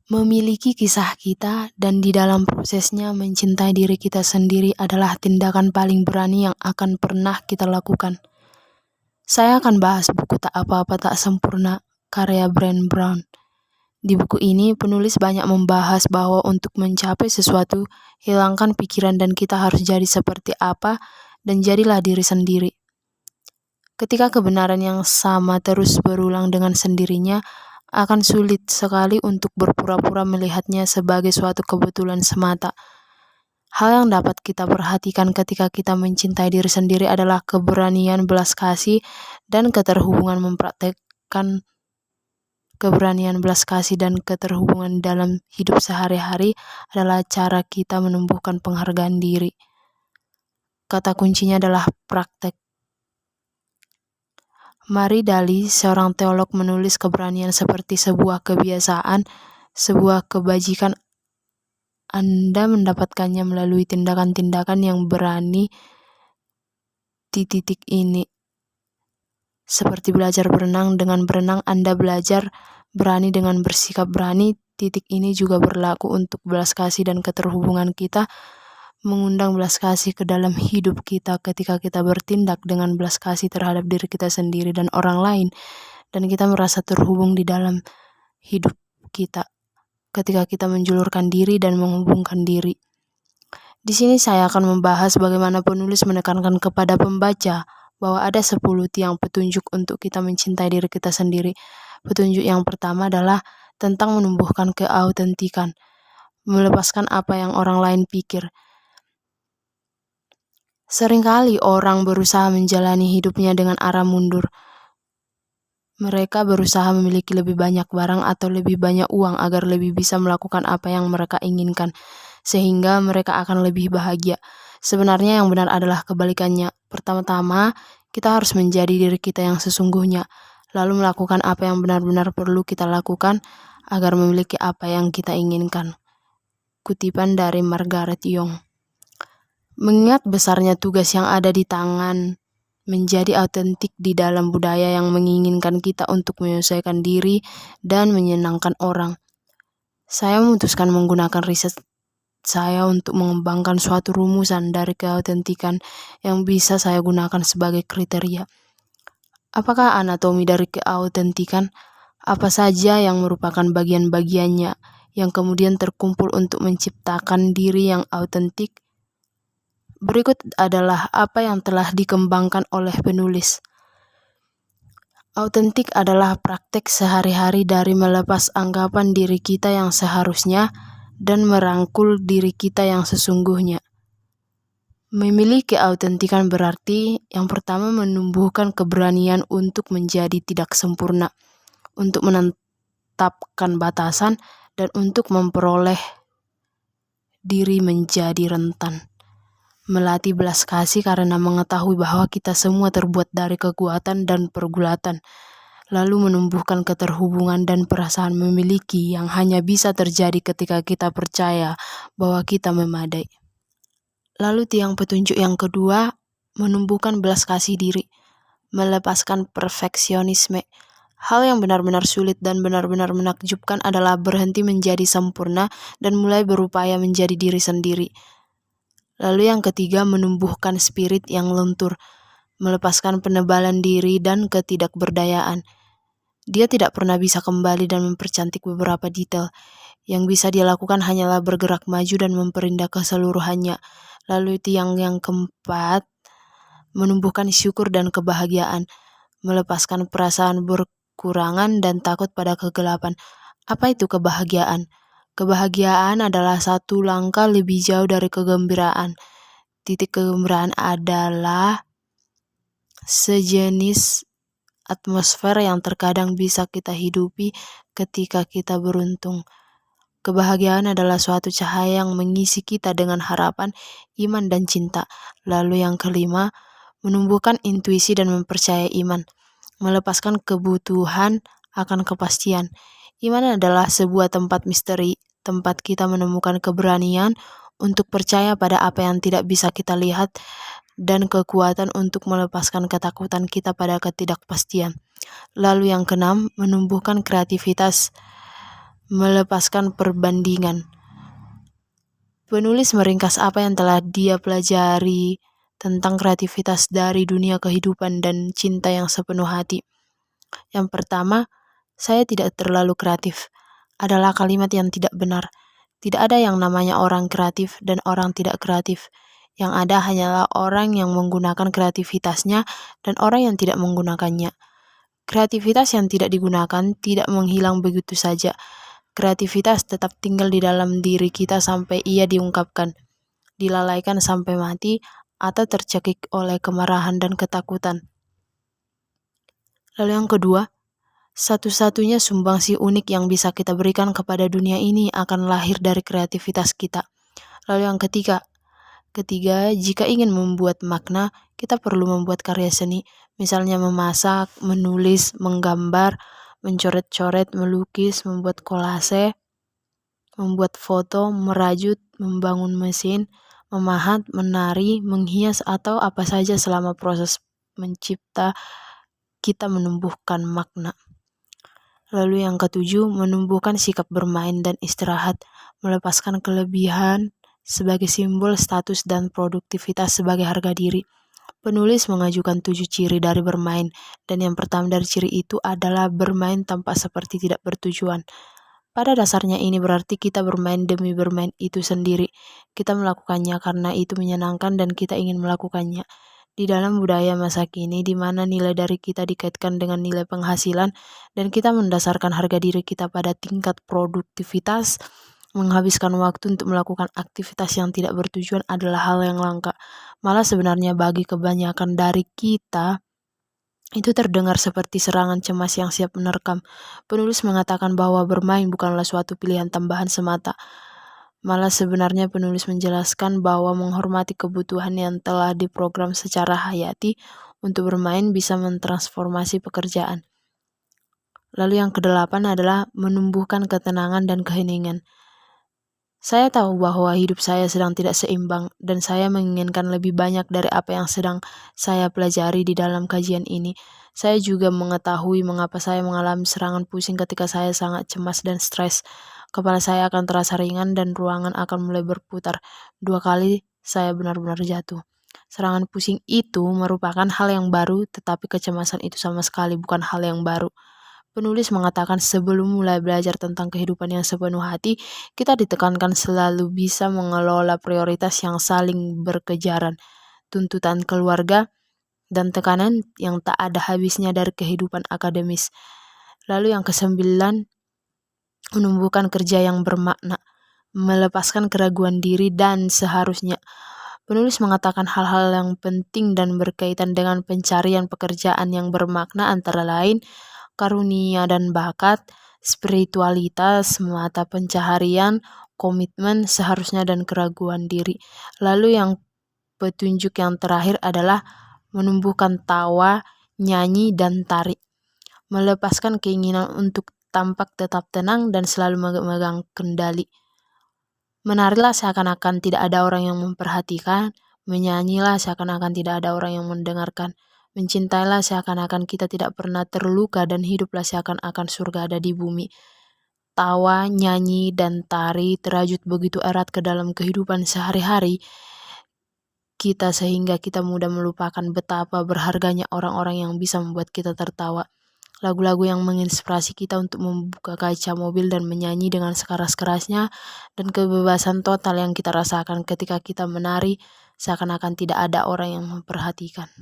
Memiliki kisah kita dan di dalam prosesnya mencintai diri kita sendiri adalah tindakan paling berani yang akan pernah kita lakukan. Saya akan bahas buku Tak Apa-Apa Tak Sempurna, karya Brené Brown. Di buku ini, penulis banyak membahas bahwa untuk mencapai sesuatu, hilangkan pikiran dan kita harus jadi seperti apa dan jadilah diri sendiri. Ketika kebenaran yang sama terus berulang dengan sendirinya, akan sulit sekali untuk berpura-pura melihatnya sebagai suatu kebetulan semata. Hal yang dapat kita perhatikan ketika kita mencintai diri sendiri adalah keberanian belas kasih dan keterhubungan mempraktekkan keberanian belas kasih dan keterhubungan dalam hidup sehari-hari adalah cara kita menumbuhkan penghargaan diri. Kata kuncinya adalah praktek. Marie Daly, seorang teolog, menulis keberanian seperti sebuah kebiasaan, sebuah kebajikan. Anda mendapatkannya melalui tindakan-tindakan yang berani di titik ini. Seperti belajar berenang, dengan berenang Anda belajar berani dengan bersikap berani. Titik ini juga berlaku untuk belas kasih dan keterhubungan kita, mengundang belas kasih ke dalam hidup kita ketika kita bertindak dengan belas kasih terhadap diri kita sendiri dan orang lain, dan kita merasa terhubung di dalam hidup kita ketika kita menjulurkan diri dan menghubungkan diri. Di sini saya akan membahas bagaimana penulis menekankan kepada pembaca bahwa ada 10 tiang petunjuk untuk kita mencintai diri kita sendiri. Petunjuk yang pertama adalah tentang menumbuhkan keautentikan, melepaskan apa yang orang lain pikir. Seringkali orang berusaha menjalani hidupnya dengan arah mundur. Mereka berusaha memiliki lebih banyak barang atau lebih banyak uang agar lebih bisa melakukan apa yang mereka inginkan, sehingga mereka akan lebih bahagia. Sebenarnya yang benar adalah kebalikannya. Pertama-tama, kita harus menjadi diri kita yang sesungguhnya, lalu melakukan apa yang benar-benar perlu kita lakukan agar memiliki apa yang kita inginkan. Kutipan dari Margaret Young. Mengingat besarnya tugas yang ada di tangan menjadi autentik di dalam budaya yang menginginkan kita untuk menyelesaikan diri dan menyenangkan orang, saya memutuskan menggunakan riset saya untuk mengembangkan suatu rumusan dari keautentikan yang bisa saya gunakan sebagai kriteria. Apakah anatomi dari keautentikan? Apa saja yang merupakan bagian-bagiannya yang kemudian terkumpul untuk menciptakan diri yang autentik? Berikut adalah apa yang telah dikembangkan oleh penulis. Autentik adalah praktek sehari-hari dari melepas anggapan diri kita yang seharusnya dan merangkul diri kita yang sesungguhnya. Memiliki autentikan berarti yang pertama menumbuhkan keberanian untuk menjadi tidak sempurna, untuk menetapkan batasan, dan untuk memperoleh diri menjadi rentan. Melatih belas kasih karena mengetahui bahwa kita semua terbuat dari kekuatan dan pergulatan, lalu menumbuhkan keterhubungan dan perasaan memiliki yang hanya bisa terjadi ketika kita percaya bahwa kita memadai. Lalu tiang petunjuk yang kedua, menumbuhkan belas kasih diri, melepaskan perfeksionisme. Hal yang benar-benar sulit dan benar-benar menakjubkan adalah berhenti menjadi sempurna dan mulai berupaya menjadi diri sendiri. Lalu yang ketiga, menumbuhkan spirit yang lentur, melepaskan penebalan diri dan ketidakberdayaan. Dia tidak pernah bisa kembali dan mempercantik beberapa detail. Yang bisa dia lakukan hanyalah bergerak maju dan memperindah keseluruhannya. Lalu tiang yang keempat, menumbuhkan syukur dan kebahagiaan, melepaskan perasaan berkurangan dan takut pada kegelapan. Apa itu kebahagiaan? Kebahagiaan adalah satu langkah lebih jauh dari kegembiraan. Titik kegembiraan adalah sejenis atmosfer yang terkadang bisa kita hidupi ketika kita beruntung. Kebahagiaan adalah suatu cahaya yang mengisi kita dengan harapan, iman, dan cinta. Lalu yang kelima, menumbuhkan intuisi dan mempercayai iman, melepaskan kebutuhan akan kepastian. Iman adalah sebuah tempat misteri, tempat kita menemukan keberanian untuk percaya pada apa yang tidak bisa kita lihat dan kekuatan untuk melepaskan ketakutan kita pada ketidakpastian. Lalu yang keenam, menumbuhkan kreativitas, melepaskan perbandingan. Penulis meringkas apa yang telah dia pelajari tentang kreativitas dari dunia kehidupan dan cinta yang sepenuh hati. Yang pertama, saya tidak terlalu kreatif adalah kalimat yang tidak benar. Tidak ada yang namanya orang kreatif dan orang tidak kreatif. Yang ada hanyalah orang yang menggunakan kreativitasnya dan orang yang tidak menggunakannya. Kreativitas yang tidak digunakan tidak menghilang begitu saja. Kreativitas tetap tinggal di dalam diri kita sampai ia diungkapkan, dilalaikan sampai mati, atau tercekik oleh kemarahan dan ketakutan. Lalu yang kedua, satu-satunya sumbangsi unik yang bisa kita berikan kepada dunia ini akan lahir dari kreativitas kita. Lalu yang ketiga, jika ingin membuat makna, kita perlu membuat karya seni, misalnya memasak, menulis, menggambar, mencoret-coret, melukis, membuat kolase, membuat foto, merajut, membangun mesin, memahat, menari, menghias, atau apa saja selama proses mencipta kita menumbuhkan makna. Lalu yang ketujuh, menumbuhkan sikap bermain dan istirahat, melepaskan kelebihan sebagai simbol status dan produktivitas sebagai harga diri. Penulis mengajukan 7 ciri dari bermain, dan yang pertama dari ciri itu adalah bermain tanpa seperti tidak bertujuan. Pada dasarnya ini berarti kita bermain demi bermain itu sendiri. Kita melakukannya karena itu menyenangkan dan kita ingin melakukannya. Di dalam budaya masa kini di mana nilai dari kita dikaitkan dengan nilai penghasilan dan kita mendasarkan harga diri kita pada tingkat produktivitas, menghabiskan waktu untuk melakukan aktivitas yang tidak bertujuan adalah hal yang langka. Malah sebenarnya bagi kebanyakan dari kita, itu terdengar seperti serangan cemas yang siap menerkam. Penulis mengatakan bahwa bermain bukanlah suatu pilihan tambahan semata. Malah sebenarnya penulis menjelaskan bahwa menghormati kebutuhan yang telah diprogram secara hayati untuk bermain bisa mentransformasi pekerjaan. Lalu yang kedelapan adalah menumbuhkan ketenangan dan keheningan. Saya tahu bahwa hidup saya sedang tidak seimbang dan saya menginginkan lebih banyak dari apa yang sedang saya pelajari di dalam kajian ini. Saya juga mengetahui mengapa saya mengalami serangan pusing ketika saya sangat cemas dan stres. Kepala saya akan terasa ringan dan ruangan akan mulai berputar. 2 kali saya benar-benar jatuh. Serangan pusing itu merupakan hal yang baru, tetapi kecemasan itu sama sekali bukan hal yang baru. Penulis mengatakan sebelum mulai belajar tentang kehidupan yang sepenuh hati, kita ditekankan selalu bisa mengelola prioritas yang saling berkejaran, tuntutan keluarga, dan tekanan yang tak ada habisnya dari kehidupan akademis. Lalu yang kesembilan, menumbuhkan kerja yang bermakna, melepaskan keraguan diri dan seharusnya. Penulis mengatakan hal-hal yang penting dan berkaitan dengan pencarian pekerjaan yang bermakna antara lain karunia dan bakat, spiritualitas, mata pencaharian, komitmen seharusnya dan keraguan diri. Lalu yang petunjuk yang terakhir adalah menumbuhkan tawa, nyanyi, dan tari. Melepaskan keinginan untuk tampak tetap tenang dan selalu memegang kendali. Menarilah seakan-akan tidak ada orang yang memperhatikan, menyanyilah seakan-akan tidak ada orang yang mendengarkan. Mencintailah seakan-akan kita tidak pernah terluka dan hiduplah seakan-akan surga ada di bumi. Tawa, nyanyi, dan tari terajut begitu erat ke dalam kehidupan sehari-hari kita sehingga kita mudah melupakan betapa berharganya orang-orang yang bisa membuat kita tertawa. Lagu-lagu yang menginspirasi kita untuk membuka kaca mobil dan menyanyi dengan sekeras-kerasnya, dan kebebasan total yang kita rasakan ketika kita menari seakan-akan tidak ada orang yang memperhatikan.